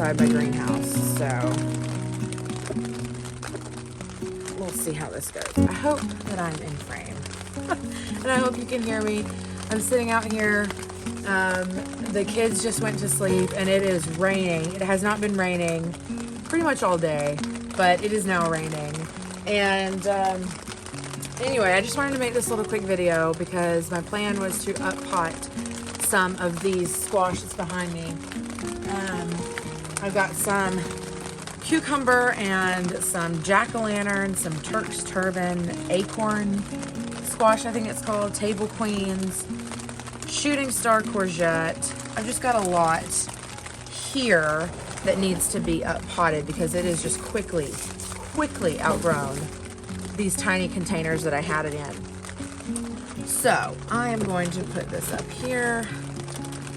outside my greenhouse, so we'll see how this goes. I hope that I'm in frame and I hope you can hear me. I'm sitting out here. The kids just went to sleep and it is raining. It has not been raining pretty much all day, but it is now raining. And anyway, I just wanted to make this little quick video because my plan was to up pot some of these squash that's behind me. I've got some cucumber and some jack-o'-lantern, some Turk's turban, acorn squash, I think it's called, table queens, shooting star courgette. I've just got a lot here that needs to be up potted because it is just quickly outgrown these tiny containers that I had it in. So I am going to put this up here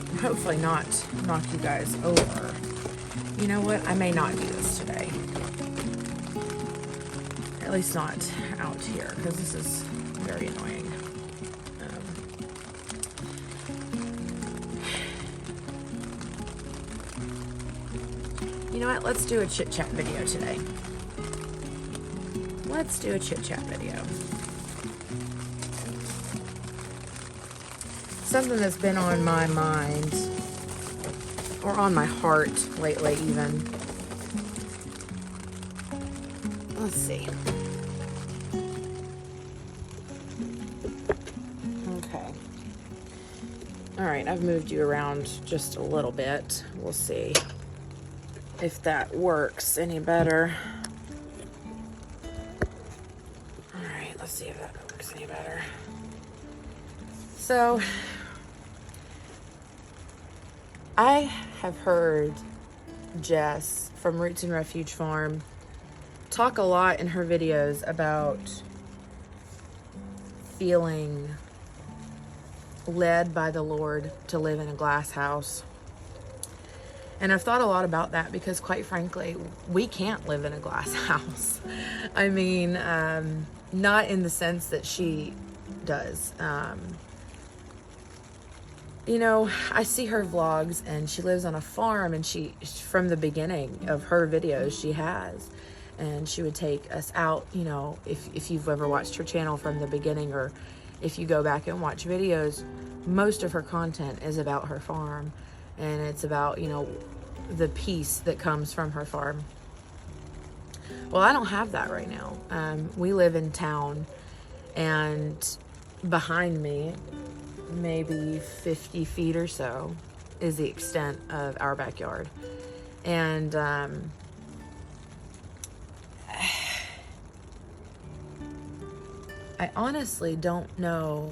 and hopefully not knock you guys over. You know what? I may not do this today. At least not out here because this is very annoying. You know what? Let's do a chit-chat video today. Let's do a chit-chat video. Something that's been on my mind, or on my heart lately even. Let's see. Okay. All right, I've moved you around just a little bit. We'll see if that works any better. All right, let's see if that works any better. So, I have heard Jess from Roots and Refuge Farm talk a lot in her videos about feeling led by the Lord to live in a glass house. And I've thought a lot about that because, quite frankly, we can't live in a glass house. I mean, not in the sense that she does. You know, I see her vlogs and she lives on a farm, and from the beginning of her videos she has, and she would take us out, you know, if you've ever watched her channel from the beginning, or if you go back and watch videos, most of her content is about her farm, and it's about, you know, the peace that comes from her farm. Well, I don't have that right now. We live in town, and behind me, maybe 50 feet or so, is the extent of our backyard. And I honestly don't know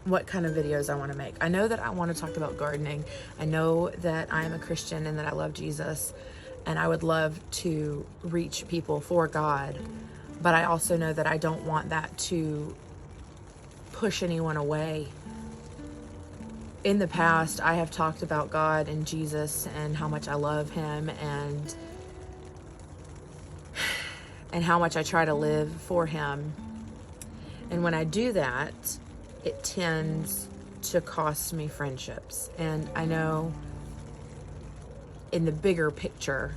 what kind of videos I want to make. I know that I want to talk about gardening. I know that I am a Christian and that I love Jesus, and I would love to reach people for God, but I also know that I don't want that to push anyone away. In the past, I have talked about God and Jesus and how much I love him, and how much I try to live for him. And when I do that, it tends to cost me friendships. And I know in the bigger picture,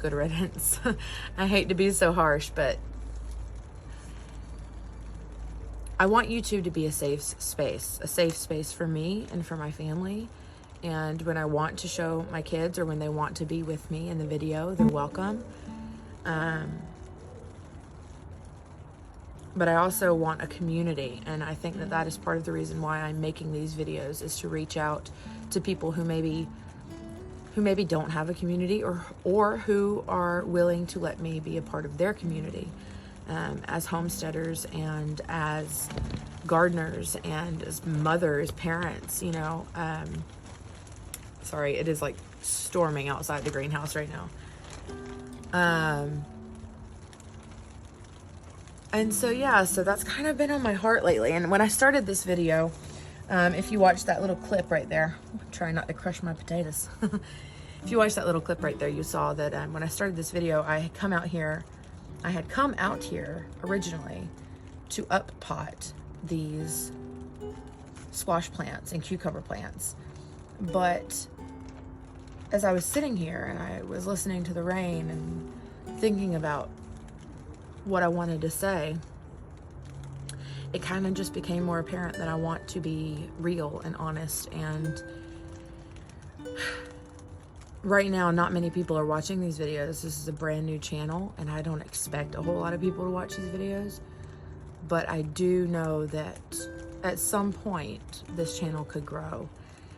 good riddance. I hate to be so harsh, but I want YouTube to be a safe space for me and for my family. And when I want to show my kids, or when they want to be with me in the video, they're welcome. But I also want a community, and I think that that is part of the reason why I'm making these videos, is to reach out to people who maybe don't have a community, or who are willing to let me be a part of their community, as homesteaders and as gardeners and as mothers, parents, you know. Sorry, it is like storming outside the greenhouse right now. And so, yeah, so that's kind of been on my heart lately. And when I started this video, if you watch that little clip right there, I'm trying not to crush my potatoes. If you watch that little clip right there, you saw that when I started this video, I had come out here originally to up pot these squash plants and cucumber plants. But as I was sitting here and I was listening to the rain and thinking about what I wanted to say, it kind of just became more apparent that I want to be real and honest. And right now, not many people are watching these videos. This is a brand new channel, and I don't expect a whole lot of people to watch these videos. But I do know that at some point, this channel could grow.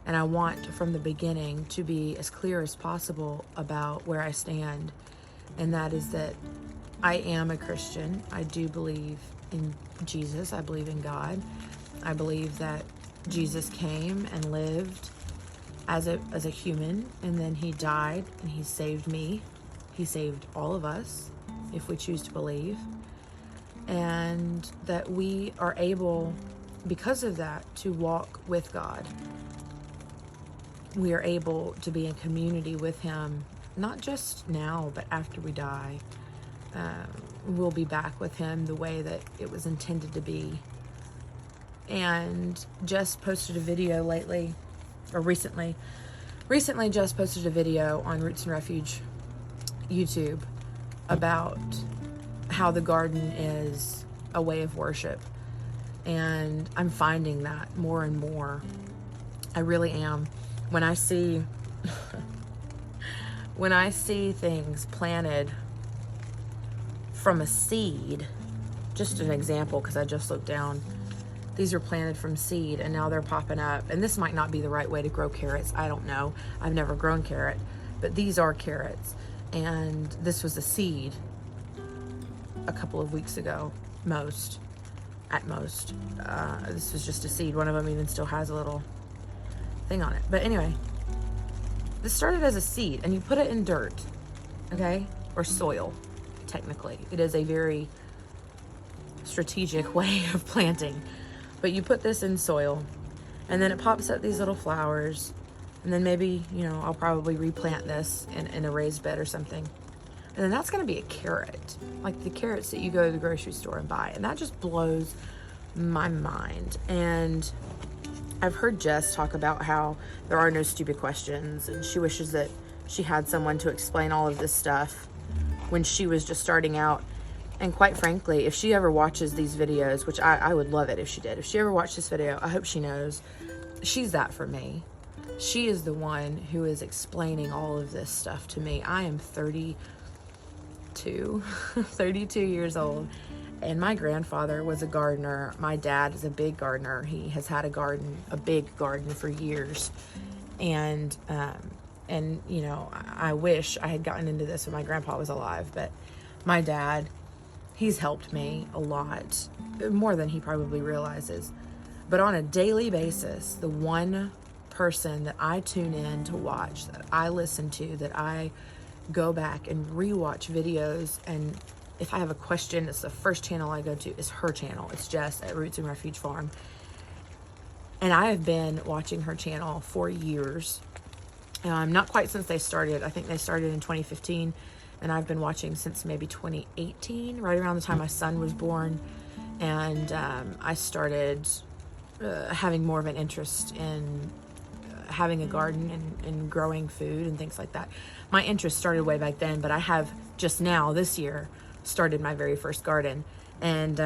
And I want, from the beginning, to be as clear as possible about where I stand. And that is that I am a Christian. I do believe in Jesus. I believe in God. I believe that Jesus came and lived as a human, and then he died and he saved me. He saved all of us, if we choose to believe. And that we are able, because of that, to walk with God. We are able to be in community with him, not just now, but after we die. We'll be back with him the way that it was intended to be. And just posted a video lately, or recently just posted a video on Roots and Refuge YouTube about how the garden is a way of worship. And I'm finding that more and more. I really am. When I see things planted from a seed, just an example, because I just looked down, these are planted from seed and now they're popping up. And this might not be the right way to grow carrots. I don't know. I've never grown carrot, but these are carrots. And this was a seed a couple of weeks ago, at most. This was just a seed. One of them even still has a little thing on it. But anyway, this started as a seed, and you put it in dirt, okay? Or soil, technically. It is a very strategic way of planting. But you put this in soil, and then it pops up these little flowers, and then maybe, I'll probably replant this in a raised bed or something. And then that's going to be a carrot, like the carrots that you go to the grocery store and buy. And that just blows my mind. And I've heard Jess talk about how there are no stupid questions, and she wishes that she had someone to explain all of this stuff when she was just starting out. And quite frankly, if she ever watches these videos, which I would love it if she did. If she ever watched this video, I hope she knows she's that for me. She is the one who is explaining all of this stuff to me. I am 32 years old, and my grandfather was a gardener. My dad is a big gardener. He has had a big garden for years. And I wish I had gotten into this when my grandpa was alive, but my dad, he's helped me a lot, more than he probably realizes. But on a daily basis, the one person that I tune in to watch, that I listen to, that I go back and rewatch videos, and if I have a question, it's the first channel I go to, is her channel. It's Jess at Roots and Refuge Farm. And I have been watching her channel for years. Not quite since they started. I think they started in 2015. And I've been watching since maybe 2018, right around the time my son was born. And I started having more of an interest in having a garden and growing food and things like that. My interest started way back then, but I have just now, this year, started my very first garden. And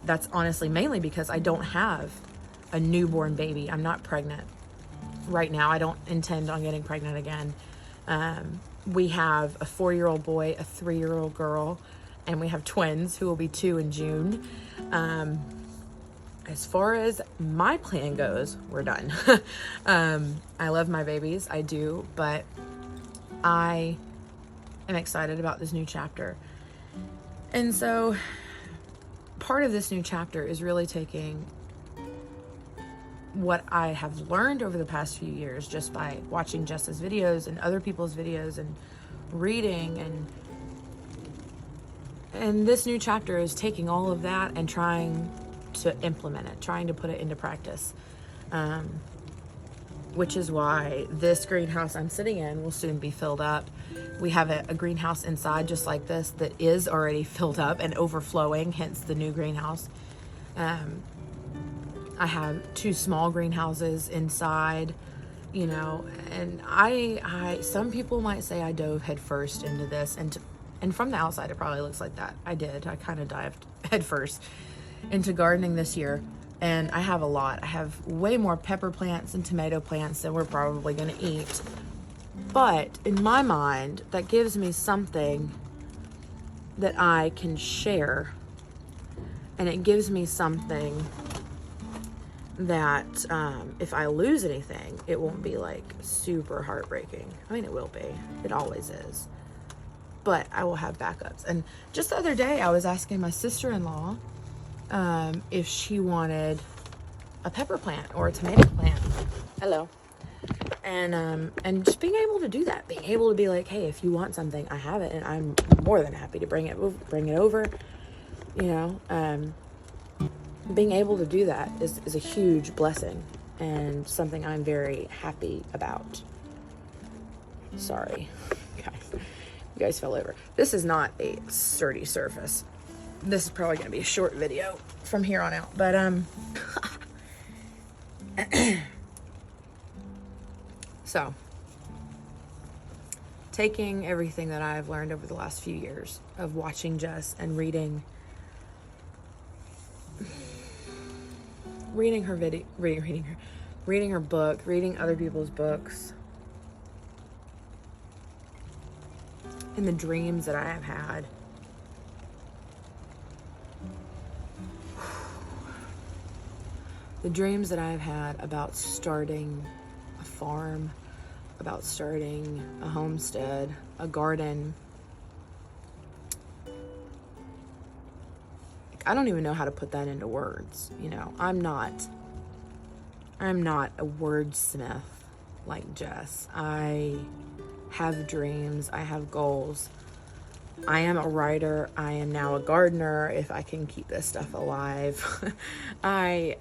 that's honestly mainly because I don't have a newborn baby. I'm not pregnant right now. I don't intend on getting pregnant again. We have a 4-year-old boy, a 3-year-old girl, and we have twins who will be 2 in June. As far as my plan goes, we're done. I love my babies, I do, but I am excited about this new chapter. And so part of this new chapter is really taking what I have learned over the past few years just by watching Jess's videos and other people's videos and reading, and this new chapter is taking all of that and trying to implement it, trying to put it into practice, which is why this greenhouse I'm sitting in will soon be filled up. We have a greenhouse inside just like this that is already filled up and overflowing, hence the new greenhouse. I have 2 small greenhouses inside, you know, and some people might say I dove headfirst into this, and from the outside it probably looks like that. I kind of dived headfirst into gardening this year, and I have a lot. I have way more pepper plants and tomato plants than we're probably going to eat. But in my mind, that gives me something that I can share, and it gives me something that if I lose anything, it won't be like super heartbreaking. I mean, it will be. It always is. But I will have backups. And just the other day, I was asking my sister-in-law if she wanted a pepper plant or a tomato plant. Hello. And just being able to do that, being able to be like, hey, if you want something, I have it, and I'm more than happy to bring it over. You know, being able to do that is a huge blessing and something I'm very happy about. Sorry, guys. You guys fell over. This is not a sturdy surface. This is probably going to be a short video from here on out. But, so, taking everything that I've learned over the last few years of watching Jess and reading her video, reading her book, reading other people's books, and the dreams that I have had. The dreams that I've had about starting a farm, about starting a homestead, a garden. I don't even know how to put that into words. You know, I'm not a wordsmith like Jess. I have dreams. I have goals. I am a writer. I am now a gardener, if I can keep this stuff alive. I'm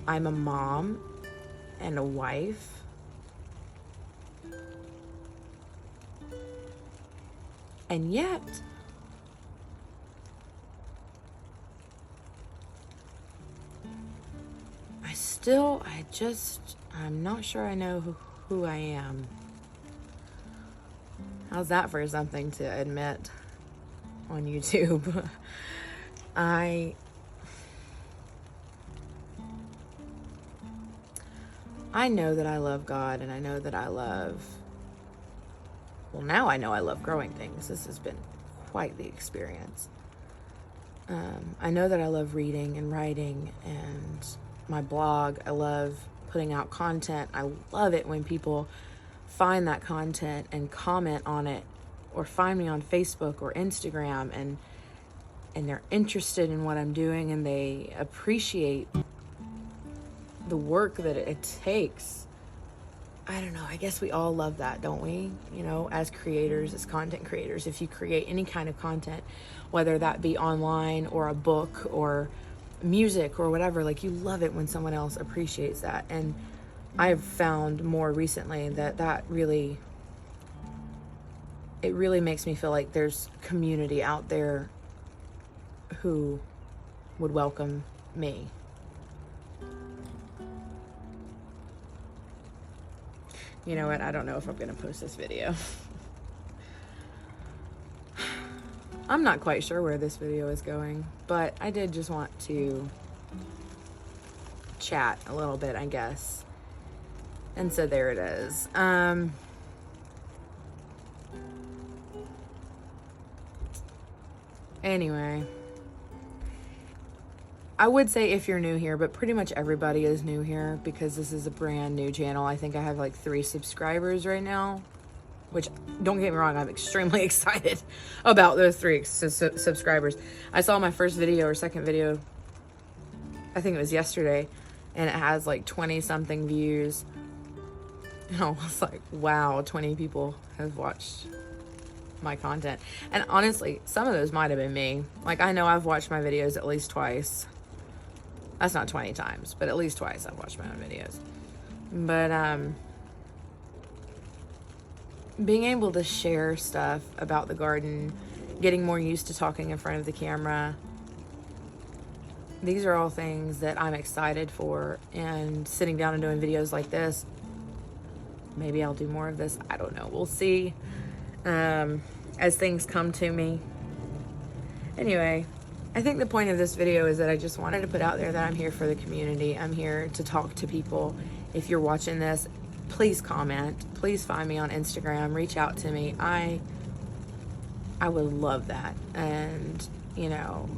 a mom and a wife. And yet, I'm not sure I know who I am. How's that for something to admit on YouTube? I know that I love God, and I know that now I know I love growing things. This has been quite the experience. I know that I love reading and writing and my blog. I love putting out content. I love it when people find that content and comment on it, or find me on Facebook or Instagram, and they're interested in what I'm doing, and they appreciate the work that it takes. I don't know, I guess we all love that, don't we? You know, as creators, as content creators, if you create any kind of content, whether that be online or a book or music or whatever, like, you love it when someone else appreciates that. And I've found more recently that really makes me feel like there's community out there who would welcome me. You know what? I don't know if I'm going to post this video. I'm not quite sure where this video is going, but I did just want to chat a little bit, I guess. And so there it is. Anyway, I would say if you're new here, but pretty much everybody is new here because this is a brand new channel. I think I have like 3 subscribers right now, which, don't get me wrong, I'm extremely excited about those 3 subscribers. I saw my first video or second video, I think it was yesterday, and it has like 20 something views. And I was like, wow, 20 people have watched my content. And honestly, some of those might have been me. Like, I know I've watched my videos at least twice. That's not 20 times, but at least twice I've watched my own videos. But being able to share stuff about the garden, getting more used to talking in front of the camera, these are all things that I'm excited for. And sitting down and doing videos like this Maybe I'll do more of this. I don't know. We'll see as things come to me. Anyway, I think the point of this video is that I just wanted to put out there that I'm here for the community. I'm here to talk to people. If you're watching this, please comment. Please find me on Instagram. Reach out to me. I would love that. And, you know,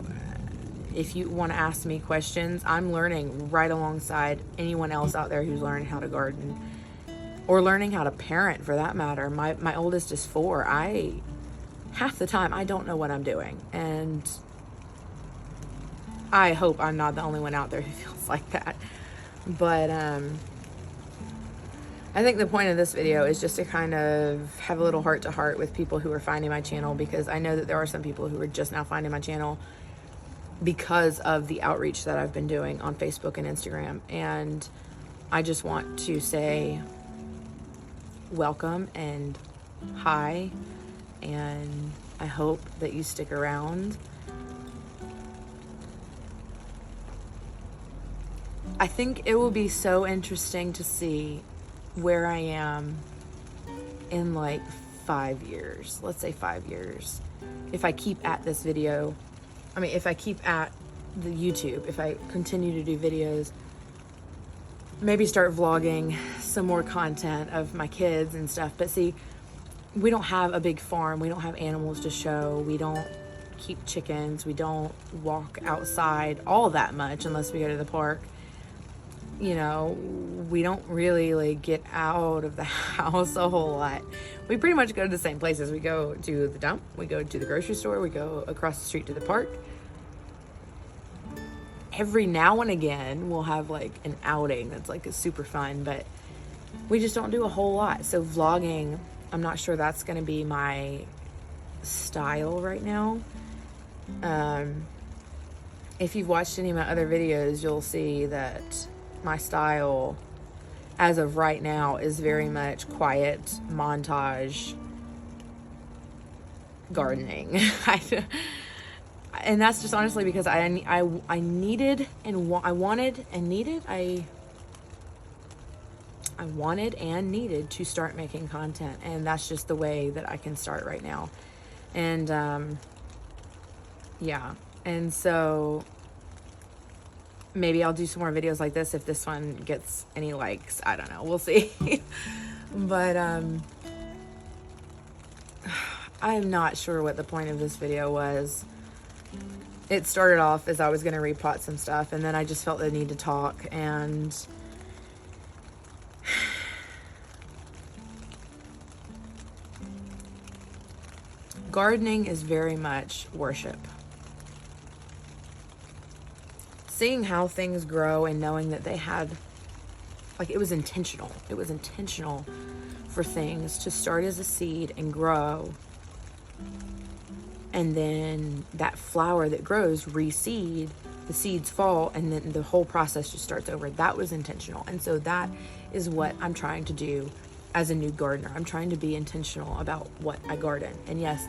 if you want to ask me questions, I'm learning right alongside anyone else out there who's learning how to garden or learning how to parent, for that matter. My oldest is 4. Half the time I don't know what I'm doing, and I hope I'm not the only one out there who feels like that. But I think the point of this video is just to kind of have a little heart to heart with people who are finding my channel, because I know that there are some people who are just now finding my channel because of the outreach that I've been doing on Facebook and Instagram. And I just want to say welcome and hi, and I hope that you stick around. I think it will be so interesting to see where I am in like 5 years. Let's say 5 years. If I keep at this video, if I keep at the YouTube, if I continue to do videos, maybe start vlogging some more content of my kids and stuff. But see, we don't have a big farm. We don't have animals to show. We don't keep chickens. We don't walk outside all that much unless we go to the park. You know, we don't really like get out of the house a whole lot. We pretty much go to the same places. We go to the dump, we go to the grocery store, we go across the street to the park. Every now and again, we'll have like an outing that's like super fun, but we just don't do a whole lot. So vlogging, I'm not sure that's going to be my style right now. If you've watched any of my other videos, you'll see that my style as of right now is very much quiet montage gardening. And that's just honestly because I wanted and needed to start making content, and that's just the way that I can start right now. And yeah, and so maybe I'll do some more videos like this if this one gets any likes. I don't know. We'll see. But I'm not sure what the point of this video was. It started off as I was going to repot some stuff, and then I just felt the need to talk. And gardening is very much worship. Seeing how things grow and knowing that they had, like, it was intentional. It was intentional for things to start as a seed and grow. And then that flower that grows, reseed, the seeds fall, and then the whole process just starts over. That was intentional. And so that is what I'm trying to do as a new gardener. I'm trying to be intentional about what I garden. And yes,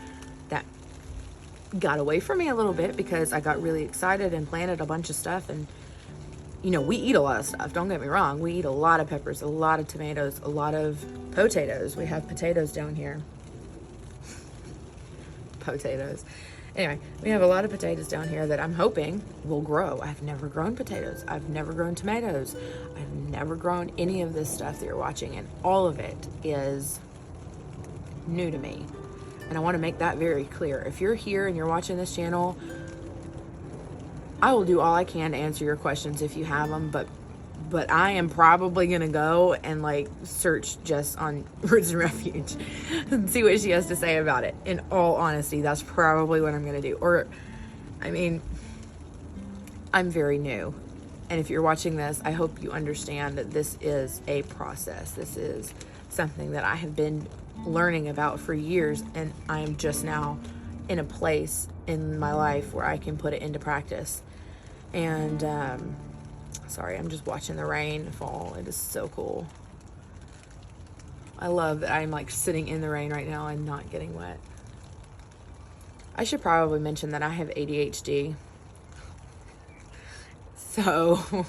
that got away from me a little bit because I got really excited and planted a bunch of stuff. And you know, we eat a lot of stuff, don't get me wrong. We eat a lot of peppers, a lot of tomatoes, a lot of potatoes. We have potatoes down here. Potatoes. Anyway, we have a lot of potatoes down here that I'm hoping will grow. I've never grown potatoes. I've never grown tomatoes. I've never grown any of this stuff that you're watching, and all of it is new to me. And I want to make that very clear. If you're here and you're watching this channel, I will do all I can to answer your questions if you have them, but I am probably going to go and like search just on Roots and Refuge and see what she has to say about it. In all honesty, that's probably what I'm going to do. Or, I mean, I'm very new. And if you're watching this, I hope you understand that this is a process. This is something that I have been learning about for years, and I am just now in a place in my life where I can put it into practice. And, sorry, I'm just watching the rain fall. It is so cool. I love that I'm like sitting in the rain right now and not getting wet. I should probably mention that I have ADHD. So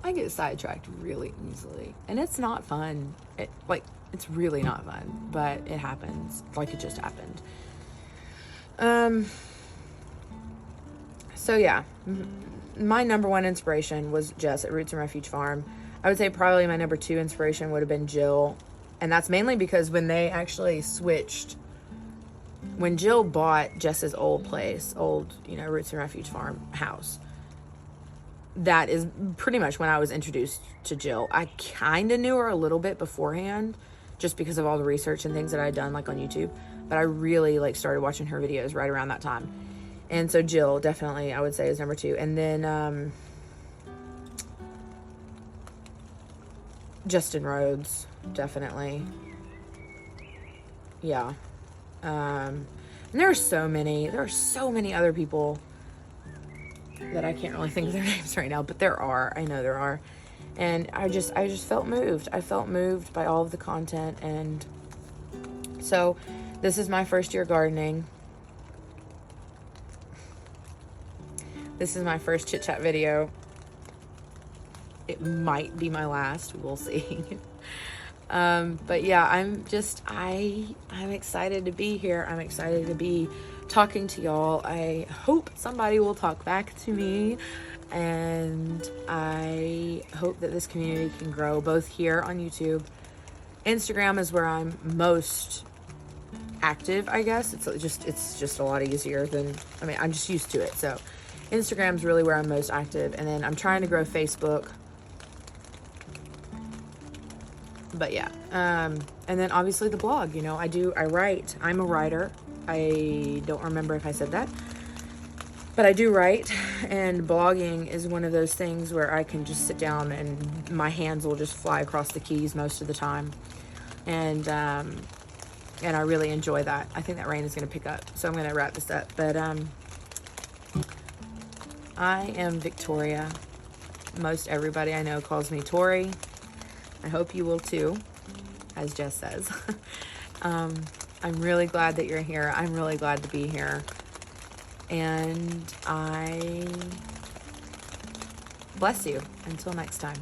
I get sidetracked really easily, and it's not fun. It's really not fun, but it happens. Like, it just happened. So yeah, my number one inspiration was Jess at Roots and Refuge Farm. I would say probably my number two inspiration would have been Jill. And that's mainly because when they actually switched, when Jill bought Jess's old place, Roots and Refuge Farm house, that is pretty much when I was introduced to Jill. I kind of knew her a little bit beforehand, just because of all the research and things that I'd done, like, on YouTube. But I really, like, started watching her videos right around that time. And so Jill, definitely, I would say, is number two. And then Justin Rhodes, definitely. Yeah. And there are so many other people that I can't really think of their names right now, but I know there are. And I just felt moved. I felt moved by all of the content. And so this is my first year gardening. This is my first chit-chat video. It might be my last. We'll see. But yeah, I'm excited to be here. I'm excited to be talking to y'all. I hope somebody will talk back to me, and I hope that this community can grow both here on YouTube. Instagram is where I'm most active, I guess. It's just a lot easier than, I'm just used to it. So Instagram's really where I'm most active, and then I'm trying to grow Facebook. But yeah, and then obviously the blog, I write. I'm a writer. I don't remember if I said that, but I do write, and blogging is one of those things where I can just sit down and my hands will just fly across the keys most of the time. And I really enjoy that. I think that rain is going to pick up, so I'm going to wrap this up. But I am Victoria. Most everybody I know calls me Tori. I hope you will too, as Jess says. I'm really glad that you're here. I'm really glad to be here. And I bless you. Until next time.